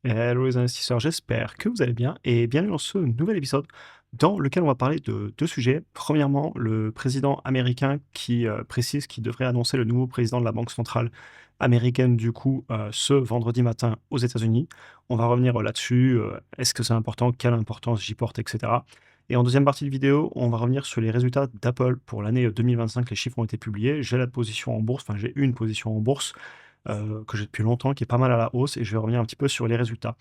Hello les investisseurs, j'espère que vous allez bien et bienvenue dans ce nouvel épisode dans lequel on va parler de deux sujets. Premièrement, le président américain qui précise qu'il devrait annoncer le nouveau président de la Banque centrale américaine du coup ce vendredi matin aux États-Unis. On va revenir là-dessus, est-ce que c'est important, quelle importance j'y porte, etc. Et en deuxième partie de vidéo, on va revenir sur les résultats d'Apple pour l'année 2025. Les chiffres ont été publiés. J'ai la position en bourse, enfin j'ai une position en bourse que j'ai depuis longtemps, qui est pas mal à la hausse et je vais revenir un petit peu sur les résultats.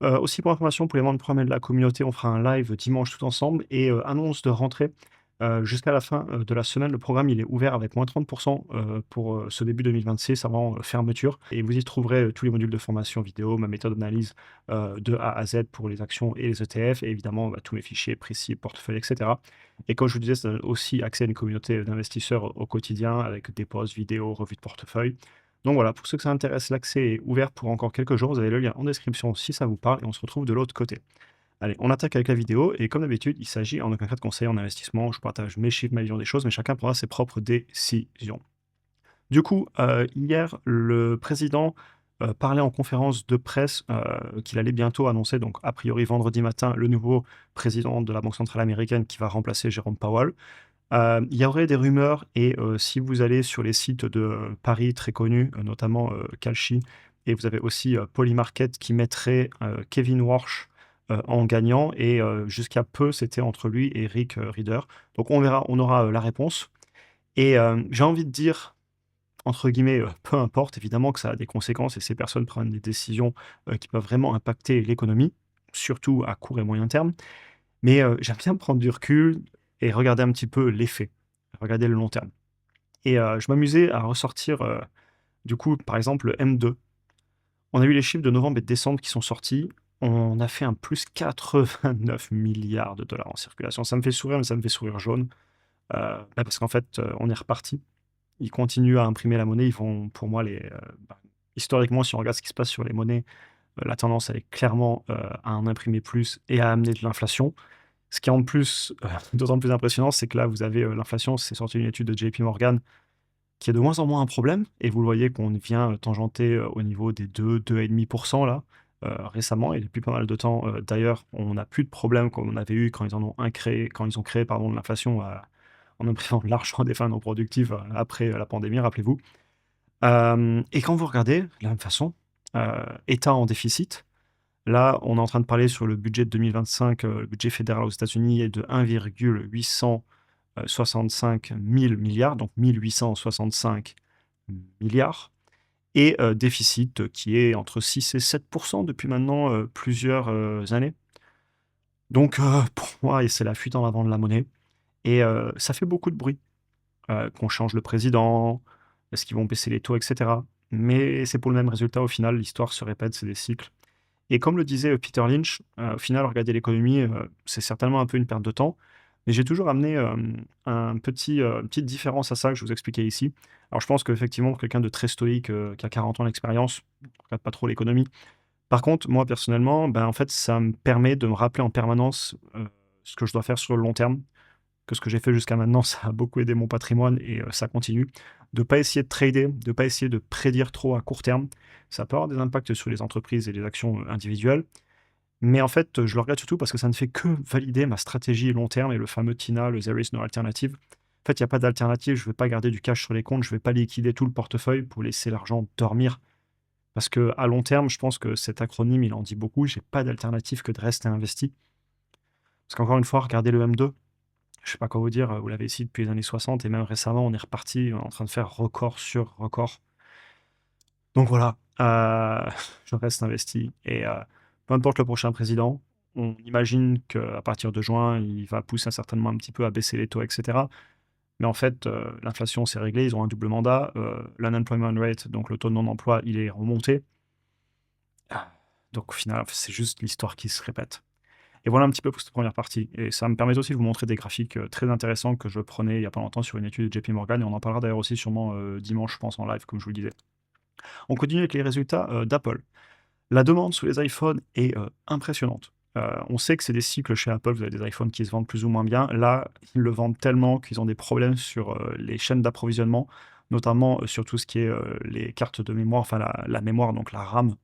Aussi pour information, pour les membres premiers de la communauté, on fera un live dimanche tout ensemble et annonce de rentrée, jusqu'à la fin, de la semaine. Le programme, il est ouvert avec moins 30 pour, ce début 2026 avant, fermeture et vous y trouverez, tous les modules de formation vidéo, ma méthode d'analyse, de A à Z pour les actions et les ETF et évidemment, tous mes fichiers précis, portefeuille et cetera et comme je vous disais, ça donne aussi accès à une communauté d'investisseurs au quotidien avec des posts vidéos, revues de portefeuille. Donc voilà, pour ceux que ça intéresse, l'accès est ouvert pour encore quelques jours. Vous avez le lien en description si ça vous parle et on se retrouve de l'autre côté. Allez, on attaque avec la vidéo et comme d'habitude, il s'agit en aucun cas de conseil en investissement. Je partage mes chiffres, ma vision des choses, mais chacun prendra ses propres décisions. Du coup, hier, le président parlait en conférence de presse qu'il allait bientôt annoncer, donc a priori vendredi matin, le nouveau président de la Banque centrale américaine qui va remplacer Jérôme Powell. Il y aurait des rumeurs et si vous allez sur les sites de paris très connus, notamment Kalshi et vous avez aussi Polymarket qui mettrait Kevin Warsh en gagnant et jusqu'à peu, c'était entre lui et Rick Rieder. Donc on verra, on aura la réponse et j'ai envie de dire, entre guillemets, «peu importe», évidemment que ça a des conséquences et ces personnes prennent des décisions qui peuvent vraiment impacter l'économie, surtout à court et moyen terme. Mais j'aime bien prendre du recul et regarder un petit peu l'effet, regarder le long terme et je m'amusais à ressortir, du coup, par exemple, le M2. On a eu les chiffres de novembre et de décembre qui sont sortis. On a fait un plus 89 milliards de dollars en circulation. Ça me fait sourire, mais ça me fait sourire jaune, parce qu'en fait, on est reparti. Ils continuent à imprimer la monnaie. Ils vont pour moi historiquement, si on regarde ce qui se passe sur les monnaies, la tendance, elle est clairement, à en imprimer plus et à amener de l'inflation. Ce qui est en plus, d'autant plus impressionnant, c'est que là, vous avez, l'inflation, c'est sorti une étude de JP Morgan qui est de moins en moins un problème et vous le voyez qu'on vient, tangenter, au niveau des 2-2,5 là, récemment et depuis pas mal de temps, d'ailleurs, on n'a plus de problème comme on avait eu quand ils ont créé, pardon, l'inflation, en imprimant de l'argent à des fins non productives, après, la pandémie, rappelez-vous. Et quand vous regardez, de la même façon, État en déficit, là, on est en train de parler sur le budget de 2025, le budget fédéral aux États-Unis est de 1,865 000 donc 1 865 milliards et déficit qui est entre 6 et 7 depuis maintenant, plusieurs, années. Donc pour moi et c'est la fuite en avant de la monnaie et ça fait beaucoup de bruit, qu'on change le président, est-ce qu'ils vont baisser les taux et cetera. Mais c'est pour le même résultat au final, l'histoire se répète, c'est des cycles. Et comme le disait, Peter Lynch, au final, regarder l'économie, c'est certainement un peu une perte de temps. Mais j'ai toujours amené, une petite différence à ça que je vous expliquais ici. Alors je pense qu'effectivement, quelqu'un de très stoïque, qui a 40 ans d'expérience, ne regarde pas trop l'économie. Par contre, moi personnellement, ben, en fait, ça me permet de me rappeler en permanence, ce que je dois faire sur le long terme, que ce que j'ai fait jusqu'à maintenant, ça a beaucoup aidé mon patrimoine et ça continue. De pas essayer de trader, de pas essayer de prédire trop à court terme. Ça peut avoir des impacts sur les entreprises et les actions, individuelles, mais en fait, je le regarde surtout parce que ça ne fait que valider ma stratégie long terme et le fameux TINA, le There is no alternative. En fait, il y a pas d'alternative, je ne vais pas garder du cash sur les comptes, je ne vais pas liquider tout le portefeuille pour laisser l'argent dormir. Parce qu'à long terme, je pense que cet acronyme, il en dit beaucoup, j'ai pas d'alternative que de rester investi. Parce qu'encore une fois, regardez le M2, je sais pas quoi vous dire, vous l'avez ici depuis les années 60 et même récemment, on est reparti en train de faire record sur record. Donc voilà, je reste investi et peu importe le prochain président, on imagine qu'à partir de juin, il va pousser certainement un petit peu à baisser les taux et cetera. Mais en fait, l'inflation s'est réglée, ils ont un double mandat, l'unemployment rate, donc le taux de non-emploi, il est remonté. Ah, donc au final, c'est juste l'histoire qui se répète. Et voilà un petit peu pour cette première partie et ça me permet aussi de vous montrer des graphiques, très intéressants que je prenais il y a pas longtemps sur une étude de JP Morgan et on en parlera d'ailleurs aussi sûrement, dimanche, je pense en live comme je vous le disais. On continue avec les résultats, d'Apple. La demande sur les iPhones est, impressionnante. On sait que c'est des cycles chez Apple, vous avez des iPhones qui se vendent plus ou moins bien. Là, ils le vendent tellement qu'ils ont des problèmes sur, les chaînes d'approvisionnement, notamment, sur tout ce qui est, les cartes de mémoire, enfin la mémoire, donc la RAM.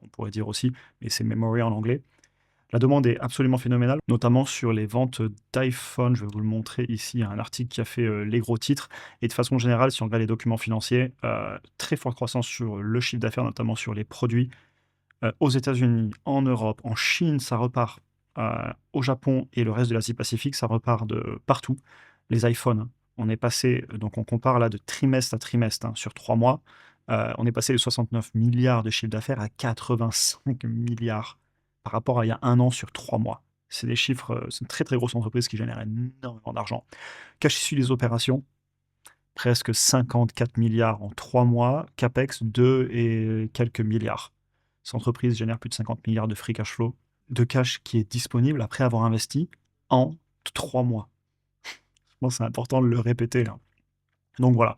on pourrait dire aussi, mais c'est memory en anglais. La demande est absolument phénoménale, notamment sur les ventes d'iPhone. Je vais vous le montrer ici, il y a un article qui a fait, les gros titres et de façon générale, si on regarde les documents financiers, très forte croissance sur le chiffre d'affaires, notamment sur les produits, aux États-Unis, en Europe, en Chine, ça repart, au Japon et le reste de l'Asie Pacifique, ça repart de partout. Les iPhones, hein, on est passé, donc on compare là de trimestre à trimestre, hein, sur 3 mois, on est passé de 69 milliards de chiffre d'affaires à 85 milliards par rapport à il y a 1 an sur 3 mois. C'est des chiffres, c'est une très, très grosse entreprise qui génère énormément d'argent. Cash issu des opérations, presque 54 milliards en 3 mois, CapEx 2 et quelques milliards. Cette entreprise génère plus de 50 milliards de free cash flow, de cash qui est disponible après avoir investi en 3 mois. Je pense que c'est important de le répéter là. Donc voilà.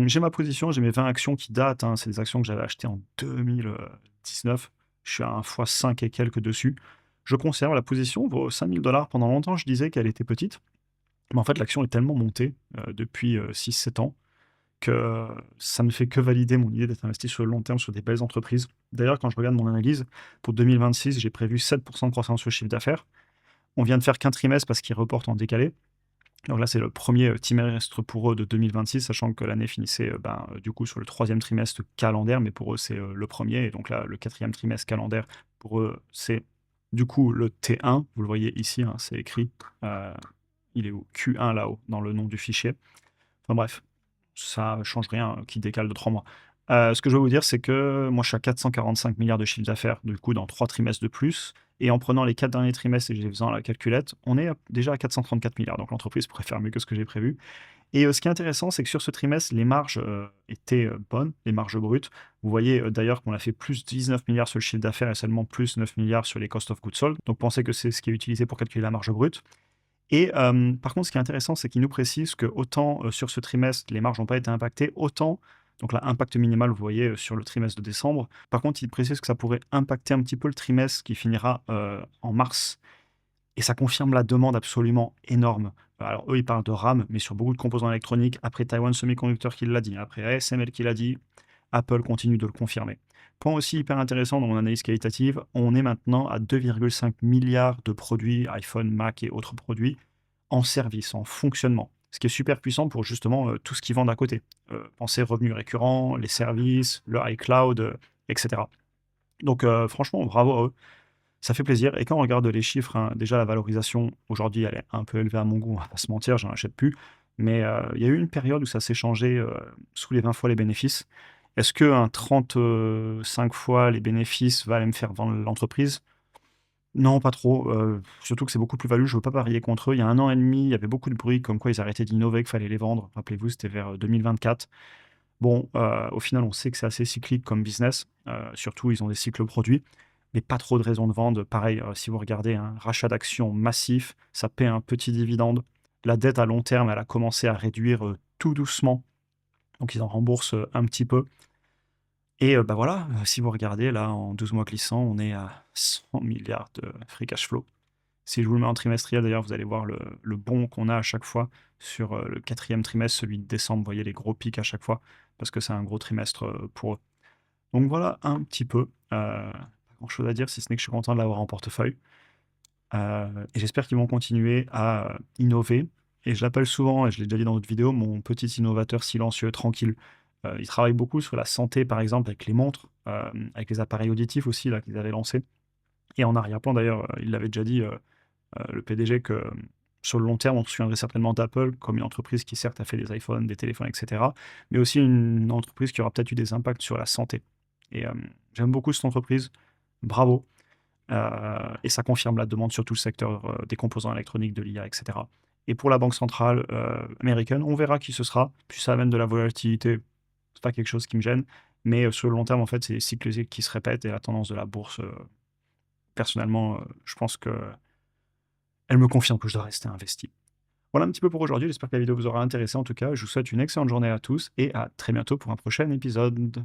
J'ai ma position, j'ai mes 20 actions qui datent, hein, c'est des actions que j'avais achetées en 2019. Je suis à un fois 5 et quelques dessus. Je conserve la position, vaut 5 000 $. Pendant longtemps, je disais qu'elle était petite, mais en fait, l'action est tellement montée depuis 6-7 ans que ça ne fait que valider mon idée d'être investi sur le long terme sur des belles entreprises. D'ailleurs, quand je regarde mon analyse, pour 2026, j'ai prévu 7% de croissance sur le chiffre d'affaires. On vient de faire qu'un trimestre parce qu'ils reportent en décalé. Donc là, c'est le premier trimestre pour eux de 2026, sachant que l'année finissait du coup sur le troisième trimestre calendaire, mais pour eux, c'est le premier. Et donc là, le quatrième trimestre calendaire, pour eux, c'est du coup le T1. Vous le voyez ici, hein, c'est écrit. Il est où Q1 là-haut, dans le nom du fichier. Enfin bref, ça change rien qui décale de 3 mois. Ce que je veux vous dire, c'est que moi, je suis à 445 milliards de chiffre d'affaires, du coup, dans 3 trimestres de plus. Et en prenant les 4 derniers trimestres et en faisant la calculette, on est déjà à 434 milliards. Donc l'entreprise pourrait faire mieux que ce que j'ai prévu. Et ce qui est intéressant, c'est que sur ce trimestre, les marges étaient bonnes, les marges brutes. Vous voyez d'ailleurs qu'on a fait plus 19 milliards sur le chiffre d'affaires et seulement plus 9 milliards sur les cost of goods sold. Donc pensez que c'est ce qui est utilisé pour calculer la marge brute. Et par contre, ce qui est intéressant, c'est qu'il nous précise que autant sur ce trimestre, les marges n'ont pas été impactées, autant, donc là, impact minimal, vous voyez sur le trimestre de décembre. Par contre, il précise que ça pourrait impacter un petit peu le trimestre qui finira en mars. Et ça confirme la demande absolument énorme. Alors, eux, ils parlent de RAM, mais sur beaucoup de composants électroniques. Après Taiwan Semiconductor qui l'a dit, après ASML qui l'a dit, Apple continue de le confirmer. Point aussi hyper intéressant dans mon analyse qualitative, on est maintenant à 2,5 milliards de produits, iPhone, Mac et autres produits, en service, en fonctionnement. Ce qui est super puissant pour justement tout ce qu'ils vendent à côté. Pensez revenus récurrents, les services, le iCloud, etc. Donc franchement, bravo à eux. Ça fait plaisir. Et quand on regarde les chiffres, hein, déjà la valorisation, aujourd'hui, elle est un peu élevée à mon goût, on va pas se mentir, j'en achète plus. Mais il y a eu une période où ça s'est changé sous les 20 fois les bénéfices. Est-ce qu'un 35 fois les bénéfices va aller me faire vendre l'entreprise? Non, pas trop. Surtout que c'est beaucoup plus value. Je veux pas parier contre eux. Il y a 1 an et demi, il y avait beaucoup de bruit comme quoi ils arrêtaient d'innover, qu'il fallait les vendre. Rappelez-vous, c'était vers 2024. Bon, au final, on sait que c'est assez cyclique comme business. Surtout, ils ont des cycles produits, mais pas trop de raisons de vendre. Pareil, si vous regardez un rachat d'actions massif, ça paie un petit dividende. La dette à long terme, elle a commencé à réduire tout doucement. Donc, ils en remboursent un petit peu. Et voilà, si vous regardez, là, en 12 mois glissants, on est à 100 milliards de free cash flow. Si je vous le mets en trimestriel, d'ailleurs, vous allez voir le bond qu'on a à chaque fois sur le quatrième trimestre, celui de décembre. Vous voyez les gros pics à chaque fois, parce que c'est un gros trimestre pour eux. Donc voilà un petit peu. Pas grand-chose à dire, si ce n'est que je suis content de l'avoir en portefeuille. Et j'espère qu'ils vont continuer à innover. Et je l'appelle souvent, et je l'ai déjà dit dans d'autres vidéos, mon petit innovateur silencieux, tranquille. Il travaille beaucoup sur la santé, par exemple, avec les montres, avec les appareils auditifs aussi, là, qu'ils avaient lancés. Et en arrière-plan, d'ailleurs, il l'avait déjà dit, le PDG, que sur le long terme, on se souviendrait certainement d'Apple comme une entreprise qui, certes, a fait des iPhones, des téléphones, etc., mais aussi une entreprise qui aura peut-être eu des impacts sur la santé. Et j'aime beaucoup cette entreprise. Bravo. Et ça confirme la demande sur tout le secteur des composants électroniques, de l'IA, etc. Et pour la banque centrale américaine, on verra qui ce sera. Puis ça amène de la volatilité, c'est pas quelque chose qui me gêne. Mais sur le long terme, en fait, c'est des cycles qui se répètent et la tendance de la bourse, personnellement, je pense que elle me confirme que je dois rester investi. Voilà un petit peu pour aujourd'hui. J'espère que la vidéo vous aura intéressé. En tout cas, je vous souhaite une excellente journée à tous et à très bientôt pour un prochain épisode.